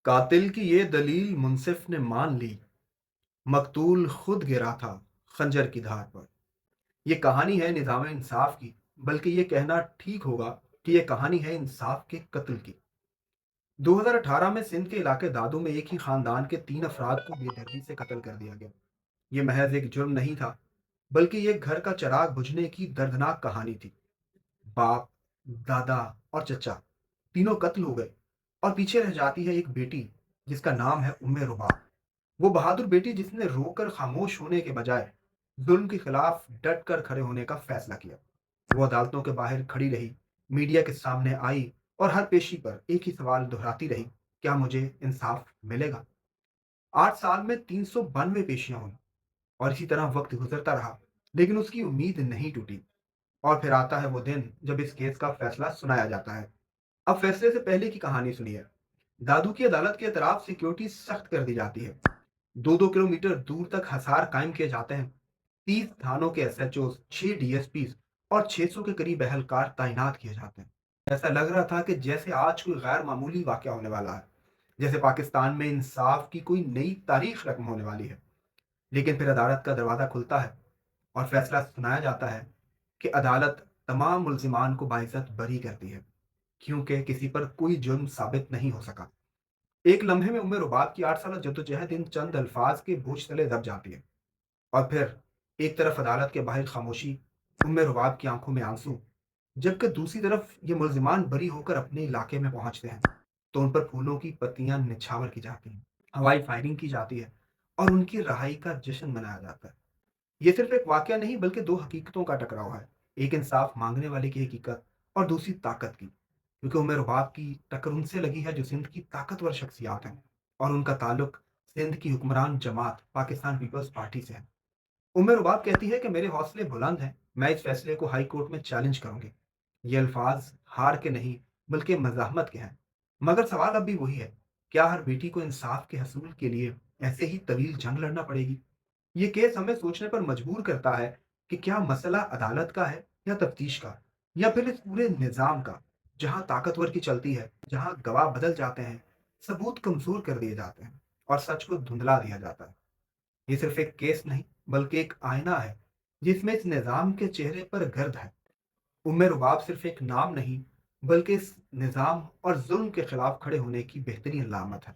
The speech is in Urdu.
قاتل کی یہ دلیل منصف نے مان لی، مقتول خود گرا تھا خنجر کی دھار پر۔ یہ کہانی ہے نظام انصاف کی، بلکہ یہ کہنا ٹھیک ہوگا کہ یہ کہانی ہے انصاف کے قتل کی۔ 2018 میں سندھ کے علاقے دادو میں ایک ہی خاندان کے 3 افراد کو بے دردی سے قتل کر دیا گیا۔ یہ محض ایک جرم نہیں تھا، بلکہ یہ گھر کا چراغ بجھنے کی دردناک کہانی تھی۔ باپ، دادا اور چچا تینوں قتل ہو گئے، اور پیچھے رہ جاتی ہے ایک بیٹی جس کا نام ہے ربا۔ وہ بہادر بیٹی جس نے رو کر خاموش ہونے کے بجائے ظلم کے خلاف ڈٹ کر کھڑے ہونے کا فیصلہ کیا۔ وہ عدالتوں کے باہر کھڑی رہی، میڈیا کے سامنے آئی اور ہر پیشی پر ایک ہی سوال دہراتی رہی: کیا مجھے انصاف ملے گا؟ 8 سال میں 392 پیشیاں ہوئی، اور اسی طرح وقت گزرتا رہا، لیکن اس کی امید نہیں ٹوٹی۔ اور پھر آتا ہے وہ دن جب اس کیس کا فیصلہ سنایا جاتا ہے۔ اب فیصلے سے پہلے کی کہانی سنیے۔ دادو کی عدالت کے اطراف سیکیورٹی سخت کر دی جاتی ہے، 2 کلومیٹر دور تک حصار قائم کیے جاتے ہیں، 30 تھانوں کے S H Os, 6 D S Ps اور 600 کے قریب اہلکار تعینات کیے جاتے ہیں۔ ایسا لگ رہا تھا کہ جیسے آج کوئی غیر معمولی واقعہ ہونے والا ہے، جیسے پاکستان میں انصاف کی کوئی نئی تاریخ رقم ہونے والی ہے۔ لیکن پھر عدالت کا دروازہ کھلتا ہے اور فیصلہ سنایا جاتا ہے کہ عدالت تمام ملزمان کو باعزت بری کرتی ہے، کیونکہ کسی پر کوئی جرم ثابت نہیں ہو سکا۔ ایک لمحے میں رباب کی 8 سالہ جدوجہد ان چند الفاظ کے بوجھ تلے دب جاتی ہے، اور پھر ایک طرف عدالت کے باہر خاموشی، رباب کی آنکھوں میں آنسو، جبکہ دوسری طرف یہ ملزمان بری ہو کر اپنے علاقے میں پہنچتے ہیں تو ان پر پھولوں کی پتیاں نچھاور کی جاتی ہیں، ہوائی فائرنگ کی جاتی ہے، اور ان کی رہائی کا جشن منایا جاتا ہے۔ یہ صرف ایک واقعہ نہیں بلکہ دو حقیقتوں کا ٹکراؤ ہے، ایک انصاف مانگنے والے کی حقیقت اور دوسری طاقت کی، کیونکہ رباب کی ٹکر ان سے لگی ہے جو سندھ کی طاقتور شخصیات ہیں، اور ان کا تعلق سندھ کی حکمران جماعت پاکستان پیپلز پارٹی سے ہے۔ رباب کہتی ہے کہ میرے حوصلے بلند ہیں، میں اس فیصلے کو ہائی کورٹ میں چیلنج کروں گی۔ یہ الفاظ ہار کے نہیں بلکہ مزاحمت کے ہیں، مگر سوال اب بھی وہی ہے: کیا ہر بیٹی کو انصاف کے حصول کے لیے ایسے ہی طویل جنگ لڑنا پڑے گی؟ یہ کیس ہمیں سوچنے پر مجبور کرتا ہے کہ کیا مسئلہ عدالت کا ہے یا تفتیش کا، یا پھر اس پورے نظام کا، جہاں طاقتور کی چلتی ہے، جہاں گواہ بدل جاتے ہیں، ثبوت کمزور کر دیے جاتے ہیں، اور سچ کو دھندلا دیا جاتا ہے۔ یہ صرف ایک کیس نہیں بلکہ ایک آئینہ ہے جس میں اس نظام کے چہرے پر گرد ہے۔ رباب صرف ایک نام نہیں بلکہ اس نظام اور ظلم کے خلاف کھڑے ہونے کی بہترین علامت ہے۔